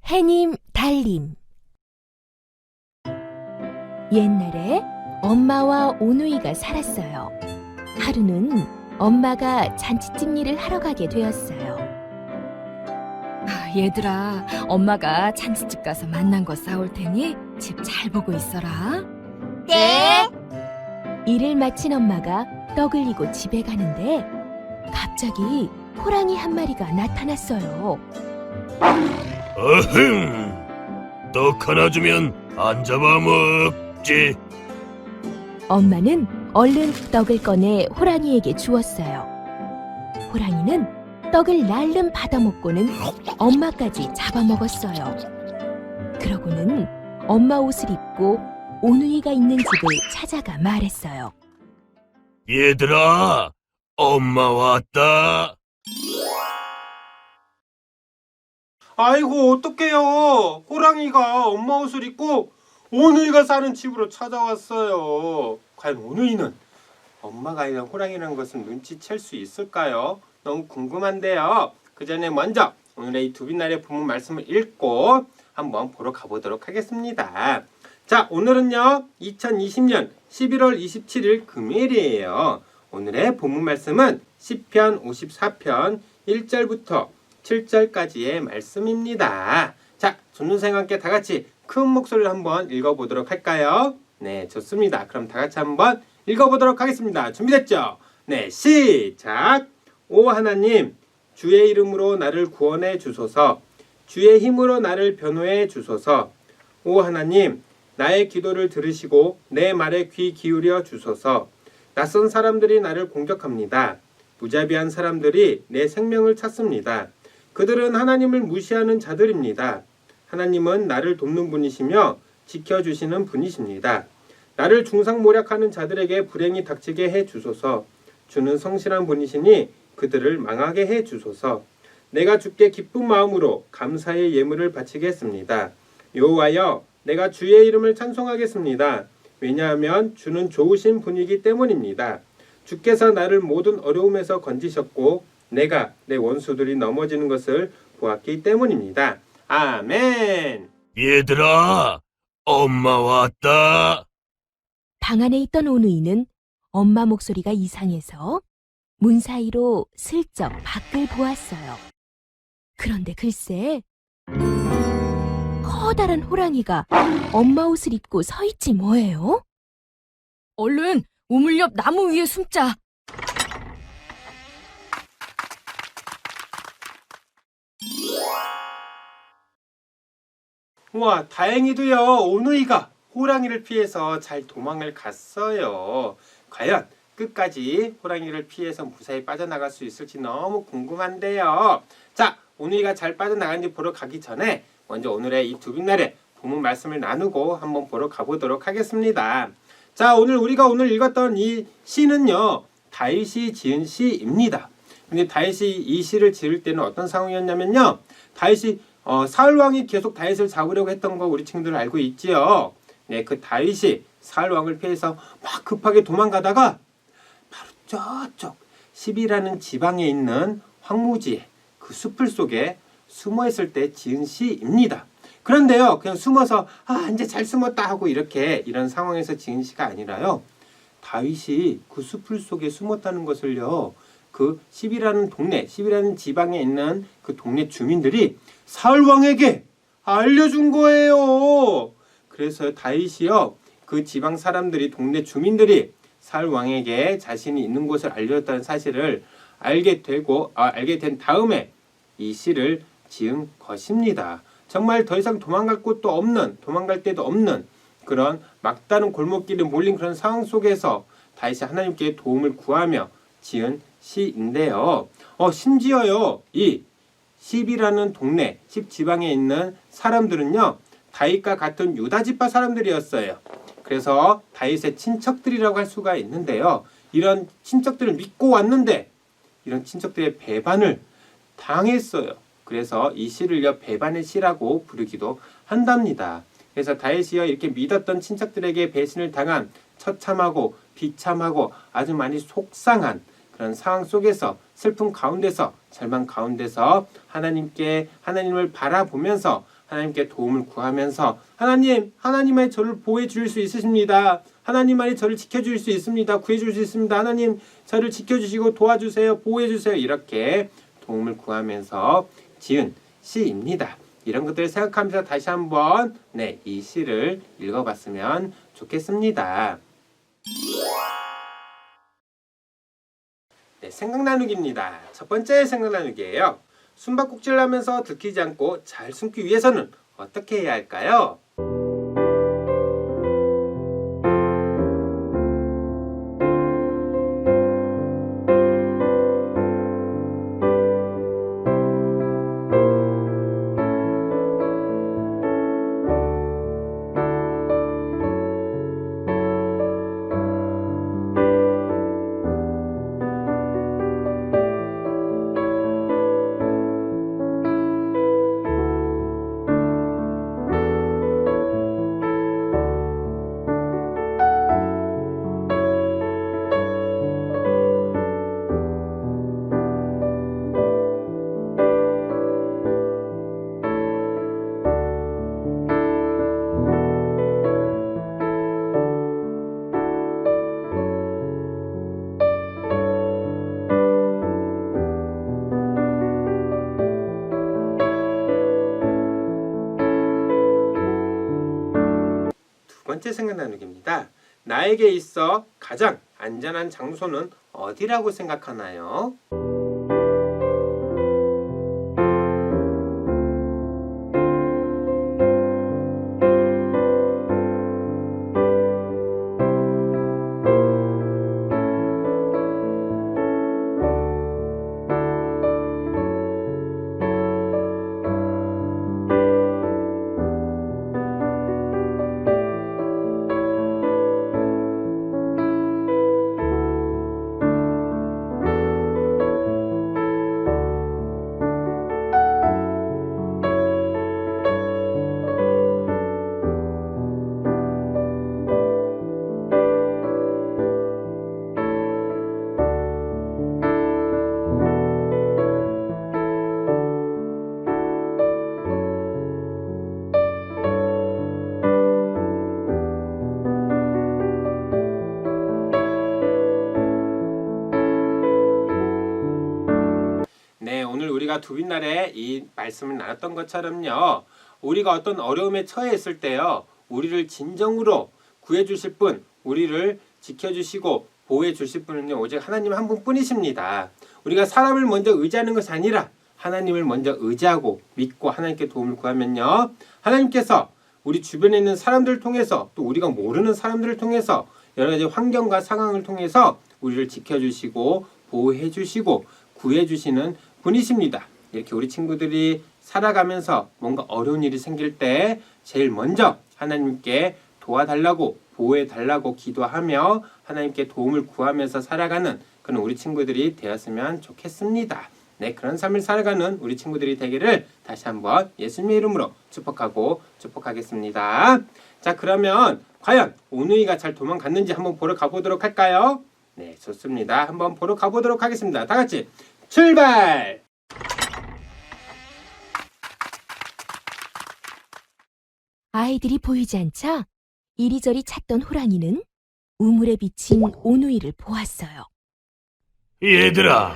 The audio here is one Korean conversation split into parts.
해님 달님. 옛날에 엄마와 오누이가 살았어요. 하루는 엄마가 잔치집 일을 하러 가게 되었어요. 얘들아, 엄마가 잔치집 가서 만난 거 싸올 테니 집 잘 보고 있어라. 네. 일을 마친 엄마가 떡을 이고 집에 가는데 갑자기 호랑이 한 마리가 나타났어요. 어흥! 떡 하나 주면 안 잡아먹지. 엄마는 얼른 떡을 꺼내 호랑이에게 주었어요. 호랑이는 떡을 날름 받아먹고는 엄마까지 잡아먹었어요. 그러고는 엄마 옷을 입고 오누이가 있는 집을 찾아가 말했어요. 얘들아, 엄마 왔다. 아이고, 어떡해요. 호랑이가 엄마 옷을 입고 오누이가 사는 집으로 찾아왔어요. 과연 오누이는 엄마가 아니라 호랑이라는 것을 눈치챌 수 있을까요? 너무 궁금한데요. 그 전에 먼저 오늘의 이 두빛나래 부문 말씀을 읽고 한번 보러 가보도록 하겠습니다. 자, 오늘은요 2020년 11월 27일 금요일이에요. 오늘의 본문 말씀은 시편 54편 1절부터 7절까지의 말씀입니다. 자, 전도생과 함께 다 같이 큰 목소리로 한번 읽어보도록 할까요? 네, 좋습니다. 그럼 다 같이 한번 읽어보도록 하겠습니다. 준비됐죠? 네, 시작! 오 하나님, 주의 이름으로 나를 구원해 주소서. 주의 힘으로 나를 변호해 주소서. 오 하나님, 나의 기도를 들으시고 내 말에 귀 기울여 주소서. 낯선 사람들이 나를 공격합니다. 무자비한 사람들이 내 생명을 찾습니다. 그들은 하나님을 무시하는 자들입니다. 하나님은 나를 돕는 분이시며 지켜주시는 분이십니다. 나를 중상모략하는 자들에게 불행이 닥치게 해 주소서. 주는 성실한 분이시니 그들을 망하게 해 주소서. 내가 주께 기쁜 마음으로 감사의 예물을 바치겠습니다. 여호와여, 내가 주의 이름을 찬송하겠습니다. 왜냐하면 주는 좋으신 분이기 때문입니다. 주께서 나를 모든 어려움에서 건지셨고 내가 내 원수들이 넘어지는 것을 보았기 때문입니다. 아멘. 얘들아, 엄마 왔다. 방 안에 있던 오누이는 엄마 목소리가 이상해서 문 사이로 슬쩍 밖을 보았어요. 그런데 글쎄, 커다란 호랑이가 엄마 옷을 입고 서 있지 뭐예요? 얼른 우물 옆 나무 위에 숨자. 우와, 다행히도요 오누이가 호랑이를 피해서 잘 도망을 갔어요. 과연 끝까지 호랑이를 피해서 무사히 빠져나갈 수 있을지 너무 궁금한데요. 자, 오누이가 잘 빠져나가는지 보러 가기 전에 먼저 오늘의 이 두 빛날의 본문 말씀을 나누고 한번 보러 가보도록 하겠습니다. 자, 오늘 읽었던 이 시는요 다윗이 지은 시입니다. 근데 다윗이 이 시를 지을 때는 어떤 상황이었냐면요, 다윗이 사울 왕이 계속 다윗을 잡으려고 했던 거 우리 친구들 알고 있지요. 네, 그 다윗이 사울 왕을 피해서 막 급하게 도망가다가 바로 저쪽 시비라는 지방에 있는 황무지에 그 숲을 속에 숨어 있을 때 지은 시입니다. 그런데요, 그냥 숨어서 이제 잘 숨었다 하고 이런 상황에서 지은 시가 아니라요, 다윗이 그 숲을 속에 숨었다는 것을요, 그 시비라는 지방에 있는 그 동네 주민들이 사울 왕에게 알려준 거예요. 그래서 다윗이요, 그 지방 사람들이, 동네 주민들이 사울 왕에게 자신이 있는 곳을 알려줬다는 사실을 알게 된 다음에 이 시를 지은 것입니다. 정말 더 이상 도망갈 데도 없는 그런 막다른 골목길에 몰린 그런 상황 속에서 다윗이 하나님께 도움을 구하며 지은 시인데요. 심지어요, 이 십이라는 동네, 십지방에 있는 사람들은요, 다윗과 같은 유다 지파 사람들이었어요. 그래서 다윗의 친척들이라고 할 수가 있는데요, 이런 친척들을 믿고 왔는데 이런 친척들의 배반을 당했어요. 그래서 이 시를요 배반의 시라고 부르기도 한답니다. 그래서 다윗이요 이렇게 믿었던 친척들에게 배신을 당한 처참하고 비참하고 아주 많이 속상한 그런 상황 속에서, 슬픔 가운데서, 절망 가운데서 하나님을 바라보면서 하나님께 도움을 구하면서, 하나님만이 저를 보호해 주실 수 있으십니다. 하나님만이 저를 지켜줄 수 있습니다. 구해줄 수 있습니다. 하나님 저를 지켜주시고 도와주세요. 보호해 주세요. 이렇게 도움을 구하면서 지은 시입니다. 이런 것들을 생각하면서 다시 한번 이 시를 읽어봤으면 좋겠습니다. 생각 나누기입니다. 첫 번째 생각 나누기예요. 숨바꼭질을 하면서 들키지 않고 잘 숨기 위해서는 어떻게 해야 할까요? 번째 생각 나누기입니다. 나에게 있어 가장 안전한 장소는 어디라고 생각하나요? 네, 오늘 우리가 두빈날에 이 말씀을 나눴던 것처럼요. 우리가 어떤 어려움에 처해 있을 때요. 우리를 진정으로 구해주실 분, 우리를 지켜주시고 보호해주실 분은요. 오직 하나님 한 분뿐이십니다. 우리가 사람을 먼저 의지하는 것이 아니라 하나님을 먼저 의지하고 믿고 하나님께 도움을 구하면요. 하나님께서 우리 주변에 있는 사람들을 통해서 또 우리가 모르는 사람들을 통해서 여러 가지 환경과 상황을 통해서 우리를 지켜주시고 보호해주시고 구해주시는 분이십니다. 이렇게 우리 친구들이 살아가면서 뭔가 어려운 일이 생길 때 제일 먼저 하나님께 도와달라고 보호해달라고 기도하며 하나님께 도움을 구하면서 살아가는 그런 우리 친구들이 되었으면 좋겠습니다. 네, 그런 삶을 살아가는 우리 친구들이 되기를 다시 한번 예수님의 이름으로 축복하겠습니다. 자, 그러면 과연 오누이가 잘 도망갔는지 한번 보러 가보도록 할까요? 네, 좋습니다. 한번 보러 가보도록 하겠습니다. 다 같이 출발! 아이들이 보이지 않자 이리저리 찾던 호랑이는 우물에 비친 오누이를 보았어요. 얘들아,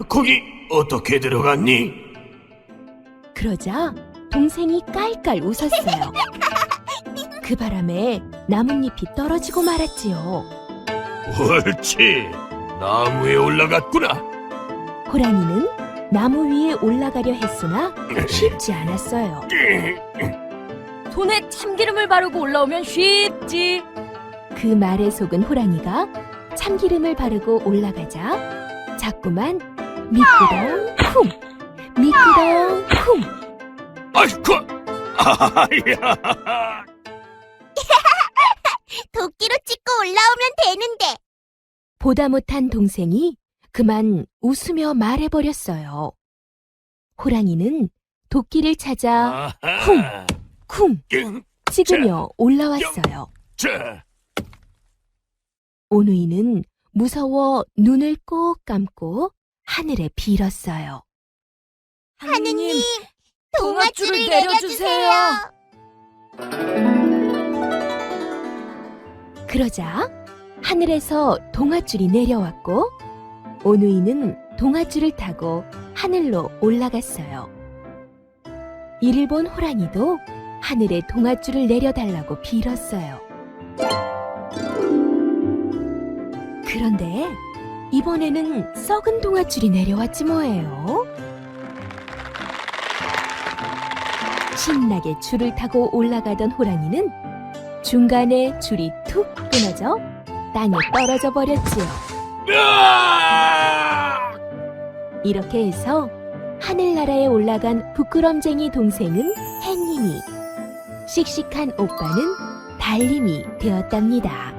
거기 어떻게 들어갔니? 그러자 동생이 깔깔 웃었어요. 그 바람에 나뭇잎이 떨어지고 말았지요. 옳지, 나무에 올라갔구나. 호랑이는 나무 위에 올라가려 했으나 쉽지 않았어요. 손에 참기름을 바르고 올라오면 쉽지. 그 말에 속은 호랑이가 참기름을 바르고 올라가자 자꾸만 미끄덩 쿵 미끄덩 쿵. 아이쿠, 아야. 도끼로 찍고 올라오면 되는데. 보다 못한 동생이 그만 웃으며 말해버렸어요. 호랑이는 도끼를 찾아 아하. 쿵 찍으며 올라왔어요. 자, 오누이는 무서워 눈을 꼭 감고 하늘에 빌었어요. 하느님, 동아줄을 동아줄을 내려주세요. 내려주세요. 그러자 하늘에서 동아줄이 내려왔고 오누이는 동아줄을 타고 하늘로 올라갔어요. 이를 본 호랑이도 하늘에 동아줄을 내려달라고 빌었어요. 그런데 이번에는 썩은 동아줄이 내려왔지 뭐예요. 신나게 줄을 타고 올라가던 호랑이는 중간에 줄이 툭 끊어져 땅에 떨어져 버렸지요. 이렇게 해서 하늘나라에 올라간 부끄럼쟁이 동생은 햇님이, 씩씩한 오빠는 달님이 되었답니다.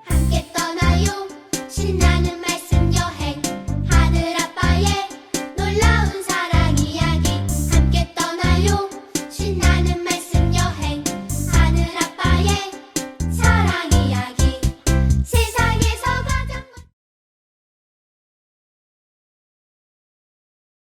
함께 떠나요. 신나는